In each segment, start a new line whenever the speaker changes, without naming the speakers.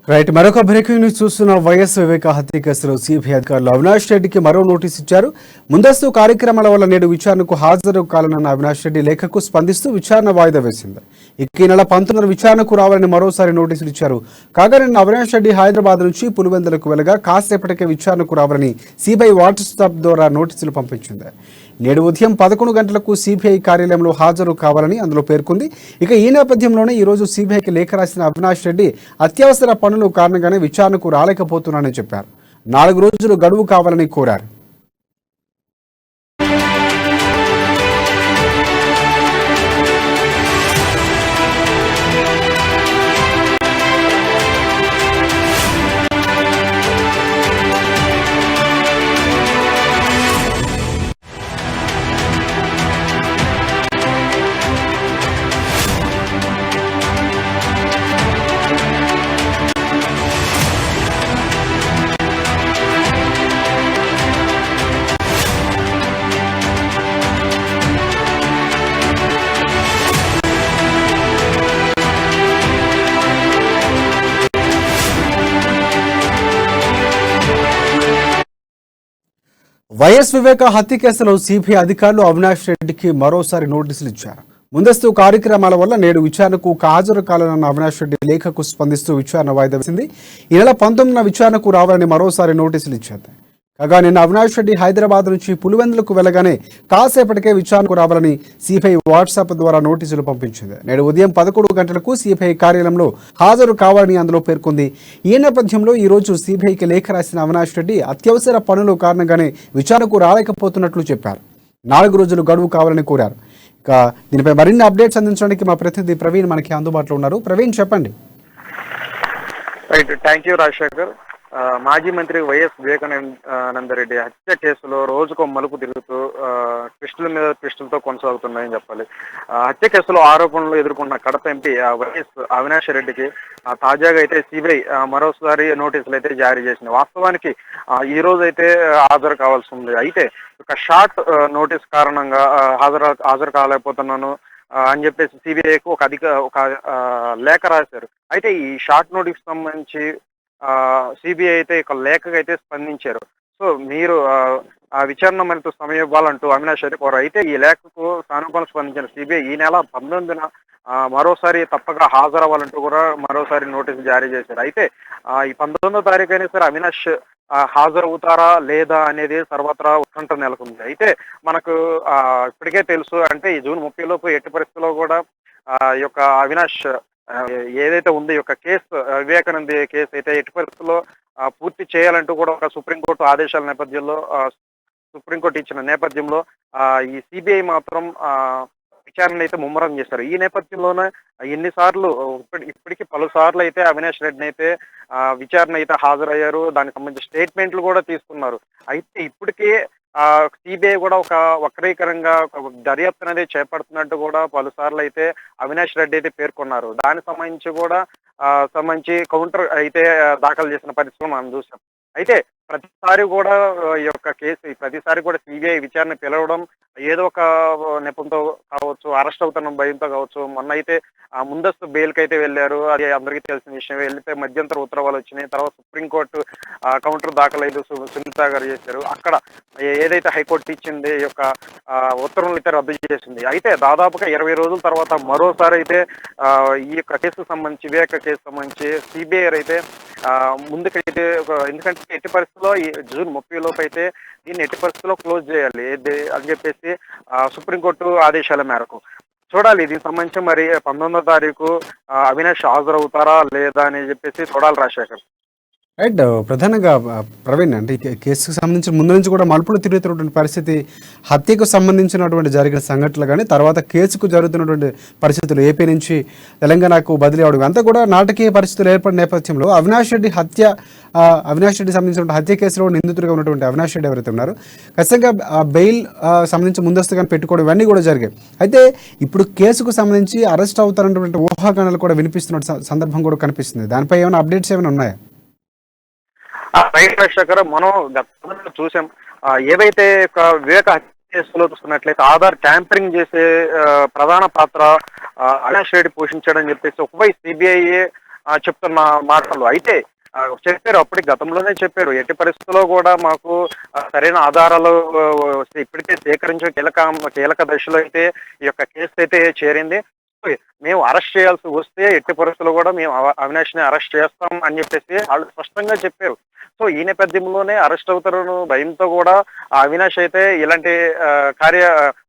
Right మరొక breaking news చూస్తున్న YS వివేక హత్య కేసులో సిబిఐ అధికారులు అవినాష్ రెడ్డికి మరో నోటీస్ ఇచ్చారు. ముందస్తు కార్యక్రమాల వల్ల నేడు విచారణకు హాజరు కావాలన్న అవినాష్ రెడ్డి లేఖకు స్పందిస్తూ విచారణ వాయిదా వేసింది. ఈ నెల 19 విచారణకు రావాలని మరోసారి నోటీసులు ఇచ్చారు. కాగా నిన్న అవినాష్ రెడ్డి హైదరాబాద్ నుంచి పులివెందులకు వెళ్లగా కాసేపటికే విచారణకు రావాలని సిబిఐ వాట్సాప్ ద్వారా నోటీసులు పంపించింది. నేడు ఉదయం 11 గంటలకు సిబిఐ కార్యాలయంలో హాజరు కావాలని అందులో పేర్కొంది. ఇక ఈ నేపథ్యంలోనే ఈరోజు సిబిఐకి లేఖ రాసిన అవినాష్ రెడ్డి అత్యవసర పనుల కారణంగానే విచారణకు రాలేకపోతున్నానని చెప్పారు. 4 రోజులు గడువు కావాలని కోరారు. వైఎస్ వివేక హత్య కేసులో సిబిఐ అధికారులు అవినాష్ రెడ్డికి మరోసారి నోటీసులు ఇచ్చారు. ముందస్తు కార్యక్రమాల వల్ల నేడు విచారణకు హాజరు కావాలన్న అవినాష్ రెడ్డి లేఖకు స్పందిస్తూ విచారణ వాయిదా వేసింది. ఈ నెల 19న విచారణకు రావాలని మరోసారి నోటీసులు ఇచ్చారు. కాగా నిన్న అవినాష్ రెడ్డి హైదరాబాద్ నుంచి పులివెందులకు వెళ్లగానే కాసేపటికే విచారణకు రావాలని సిబిఐ వాట్సాప్ ద్వారా నోటీసులు పంపించింది. నేడు ఉదయం 11 గంటలకు సిబిఐ కార్యాలయంలో హాజరు కావాలని అందులో పేర్కొంది. ఈ నేపథ్యంలో ఈ రోజు సిబిఐకి లేఖ రాసిన అవినాష్ రెడ్డి అత్యవసర పనుల కారణంగానే విచారణకు రాలేకపోతున్నట్లు చెప్పారు. 4 రోజులు గడువు కావాలని కోరారు. ఇక దీనిపై మరిన్ని అప్డేట్స్ అందించడానికి మా ప్రతినిధి ప్రవీణ్ మనకి అందుబాటులో ఉన్నారు. ప్రవీణ్, చెప్పండి.
Right, thank you Rajasekhar. మాజీ మంత్రి వైఎస్ వివేకానందరెడ్డి హత్య కేసులో రోజుకో మలుపు తిరుగుతూ ట్విస్టుల మీద ట్విస్టులతో కొనసాగుతున్నాయని చెప్పాలి. హత్య కేసులో ఆరోపణలు ఎదుర్కొన్న కడప ఎంపీ వైఎస్ అవినాష్ రెడ్డికి తాజాగా అయితే సిబిఐ మరోసారి నోటీసులు అయితే జారీ చేసింది. వాస్తవానికి ఈ రోజు అయితే హాజరు కావాల్సి ఉంది. అయితే ఒక షార్ట్ నోటీస్ కారణంగా హాజరు కాలేకపోతున్నాను అని చెప్పేసి సిబిఐకు ఒక లేఖ రాశారు. అయితే ఈ షార్ట్ నోటీస్ సంబంధించి సిబిఐ అయితే ఒక లేఖగా అయితే స్పందించారు. సో మీరు ఆ విచారణ మరింత సమయం ఇవ్వాలంటూ అవినాష్ అయితే కోరారు. అయితే ఈ లేఖకు సానుకూలంగా స్పందించిన సిబిఐ ఈ నెల 19న మరోసారి తప్పగా హాజరవ్వాలంటూ కూడా మరోసారి నోటీసులు జారీ చేశారు. అయితే ఈ 19వ తారీఖు అయినా సరే అవినాష్ హాజరవుతారా లేదా అనేది సర్వత్రా ఉత్కంఠ నెలకొంది. అయితే మనకు ఇప్పటికే తెలుసు, అంటే ఈ జూన్ 30 లోపు ఎట్టి పరిస్థితుల్లో కూడా ఈ యొక్క అవినాష్ ఏదైతే ఉంది యొక్క కేసు వివేకానంద కేసు అయితే ఎట్టి పరిస్థితుల్లో పూర్తి చేయాలంటూ కూడా ఒక సుప్రీంకోర్టు ఆదేశాల నేపథ్యంలో సుప్రీంకోర్టు ఇచ్చిన నేపథ్యంలో ఈ సిబిఐ మాత్రం విచారణ అయితే ముమ్మరం చేశారు. ఈ నేపథ్యంలోనే ఎన్నిసార్లు ఇప్పటికీ పలుసార్లు అయితే అవినాష్ రెడ్డిని అయితే విచారణ అయితే హాజరయ్యారు. దానికి సంబంధించిన స్టేట్మెంట్లు కూడా తీసుకున్నారు. అయితే ఇప్పటికే సిబిఐ కూడా ఒక వక్రీకరంగా ఒక దర్యాప్తు అనేది చేపడుతున్నట్టు కూడా పలుసార్లు అయితే అవినాష్ రెడ్డి అయితే పేర్కొన్నారు. దానికి సంబంధించి కౌంటర్ అయితే దాఖలు చేసిన పరిస్థితులు మనం చూసాం. అయితే ప్రతిసారి కూడా ఈ యొక్క కేసు ప్రతిసారి కూడా సిబిఐ విచారణ పిలవడం ఏదో ఒక నెపంతో కావచ్చు, అరెస్ట్ అవుతున్న భయంతో కావచ్చు. మొన్న అయితే ముందస్తు బెయిల్కి అయితే వెళ్ళారు, అది అందరికీ తెలిసిన విషయం. వెళ్తే మధ్యంతర ఉత్తర్వులు వచ్చినాయి. తర్వాత సుప్రీంకోర్టు కౌంటర్ దాఖలైదు సునీత గారు చేశారు. అక్కడ ఏదైతే హైకోర్టు ఇచ్చింది ఈ యొక్క ఉత్తర్వులు అయితే రద్దు చేసింది. అయితే దాదాపుగా 20 రోజుల తర్వాత మరోసారి అయితే ఈ యొక్క కేసుకు సంబంధించి వివేక కేసు సంబంధించి సిబిఐ అయితే ముందుకైతే ఎందుకంటే ఎట్టి పరిస్థితుల్లో ఈ జూన్ 30 లోపు అయితే దీన్ని ఎట్టి పరిస్థితుల్లో క్లోజ్ చేయాలి అని చెప్పేసి సుప్రీంకోర్టు ఆదేశాల మేరకు చూడాలి. దీనికి సంబంధించి మరి 19వ తారీఖు అవినాష్ హాజరవుతారా లేదా అని చెప్పేసి చూడాలి రాజశేఖర్.
రైట్, ప్రధానంగా ప్రవీణ్, అంటే కేసుకు సంబంధించిన ముందు నుంచి కూడా మలుపులు తిరుగుతున్నటువంటి పరిస్థితి, హత్యకు సంబంధించినటువంటి జరిగిన సంఘటనలు కానీ తర్వాత కేసుకు జరుగుతున్నటువంటి పరిస్థితులు, ఏపీ నుంచి తెలంగాణకు బదిలీ అవడం అంతా కూడా నాటకీయ పరిస్థితులు ఏర్పడిన నేపథ్యంలో అవినాష్ రెడ్డి సంబంధించిన హత్య కేసులో నిందితుడిగా ఉన్నటువంటి అవినాష్ రెడ్డి ఎవరైతే ఉన్నారో ఖచ్చితంగా బెయిల్ సంబంధించి ముందస్తుగా పెట్టుకోవడం ఇవన్నీ కూడా జరిగాయి. అయితే ఇప్పుడు కేసుకు సంబంధించి అరెస్ట్ అవుతారన్నటువంటి ఊహాగానాలు కూడా వినిపిస్తున్న సందర్భం కూడా కనిపిస్తుంది. దానిపై ఏమైనా అప్డేట్స్ ఏమైనా ఉన్నాయా?
రైట్ రాజశేఖర్, మనం గతంలో చూసాం ఏవైతే వివేక కేసులో చూస్తున్నట్లయితే ఆధార్ ట్యాంపరింగ్ చేసే ప్రధాన పాత్ర అవినాష్ రెడ్డి పోషించాడని చెప్పేసి ఒకవైపు సిబిఐ చెప్తున్న మాటలు. అయితే చెప్పారు, అప్పటికి గతంలోనే చెప్పారు, ఎట్టి పరిస్థితుల్లో కూడా మాకు సరైన ఆధారాలు ఇప్పటికే సేకరించిన కీలక దశలో అయితే ఈ యొక్క కేసు అయితే చేరింది. మేము అరెస్ట్ చేయాల్సి వస్తే ఎట్టి పరిస్థితుల్లో కూడా మేము అవినాష్ ని అరెస్ట్ చేస్తాం అని చెప్పేసి వాళ్ళు స్పష్టంగా చెప్పారు. సో ఈ నేపథ్యంలోనే అరెస్ట్ అవుతారను భయంతో కూడా అవినాష్ అయితే ఇలాంటి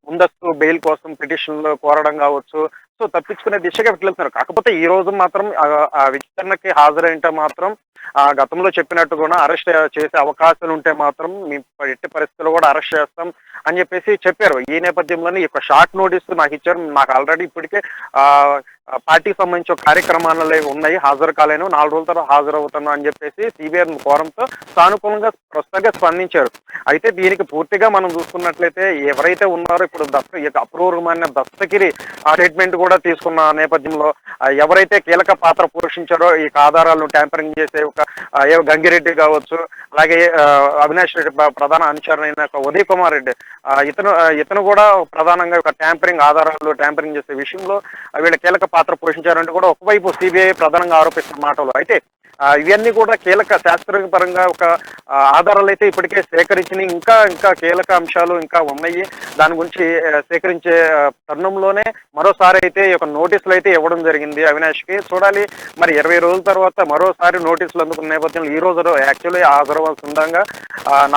ముందస్తు బెయిల్ కోసం పిటిషన్లు కోరడం కావచ్చు, సో తప్పించుకునే దిశగా వెళ్తున్నారు. కాకపోతే ఈ రోజు మాత్రం ఆ విచారణకి హాజరైంటే మాత్రం గతంలో చెప్పినట్టు కూడా అరెస్ట్ చేసే అవకాశాలు ఉంటే మాత్రం మేము ఎట్టి పరిస్థితుల్లో కూడా అరెస్ట్ చేస్తాం అని చెప్పేసి చెప్పారు. ఈ నేపథ్యంలోనే ఈ యొక్క షార్ట్ నోటీస్ నాకు ఇచ్చారు. నాకు ఆల్రెడీ ఇప్పటికే పార్టీకి సంబంధించిన కార్యక్రమాలు ఉన్నాయి, హాజరు కాలేను, 4 రోజుల తర్వాత హాజరవుతాను అని చెప్పేసి సిబిఐ కోరంతో సానుకూలంగా ప్రస్తుతంగా స్పందించారు. అయితే దీనికి పూర్తిగా మనం చూసుకున్నట్లయితే ఎవరైతే ఉన్నారో ఇప్పుడు అప్రూవమైన దస్తగిరి స్టేట్మెంట్ కూడా తీసుకున్న నేపథ్యంలో ఎవరైతే కీలక పాత్ర పోషించారో ఈ ఆధారాలను ట్యాంపరింగ్ చేసే ఒక గంగిరెడ్డి కావచ్చు, అలాగే అవినాష్ రెడ్డి ప్రధాన అనుచరులైన ఉదయ్ కుమార్ రెడ్డి ఇతను కూడా ప్రధానంగా ఒక ఆధారాలు ట్యాంపరింగ్ చేసే విషయంలో వీళ్ళ కీలక పాత్ర పోషించారంటే కూడా ఒకవైపు సిబిఐ ప్రధానంగా ఆరోపిస్తున్న మాటలు. అయితే ఇవన్నీ కూడా కీలక శాస్త్రపరంగా ఒక ఆధారాలు అయితే ఇప్పటికే సేకరించిన ఇంకా కీలక అంశాలు ఇంకా ఉన్నాయి. దాని గురించి సేకరించే తరుణంలోనే మరోసారి అయితే ఒక నోటీసులు అయితే ఇవ్వడం జరిగింది అవినాష్ కి. చూడాలి మరి 20 రోజుల తర్వాత మరోసారి నోటీసులు అందుకున్న నేపథ్యంలో ఈ రోజు యాక్చువల్లీ హాజరవ్వాల్సి ఉండగా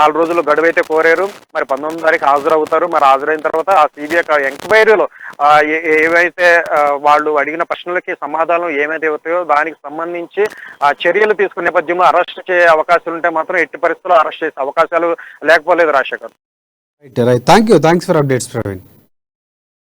4 రోజులు గడువు అయితే కోరారు. మరి 19వ తారీఖు హాజరవుతారు. మరి హాజరైన తర్వాత ఆ సిబిఐ ఎంక్వైరీలో ఏవైతే వాళ్ళు అడిగిన ప్రశ్నలకి సమాధానం ఏమైతే అవుతాయో దానికి సంబంధించి చర్యలు తీసుకునే నేపథ్యంలో అరెస్ట్ చేసే అవకాశాలు ఉంటే మాత్రం ఎట్టి పరిస్థితుల్లో అరెస్ట్ చేసే అవకాశాలు లేకపోలేదు Rajasekhar.
Thank you, thanks for updates Praveen.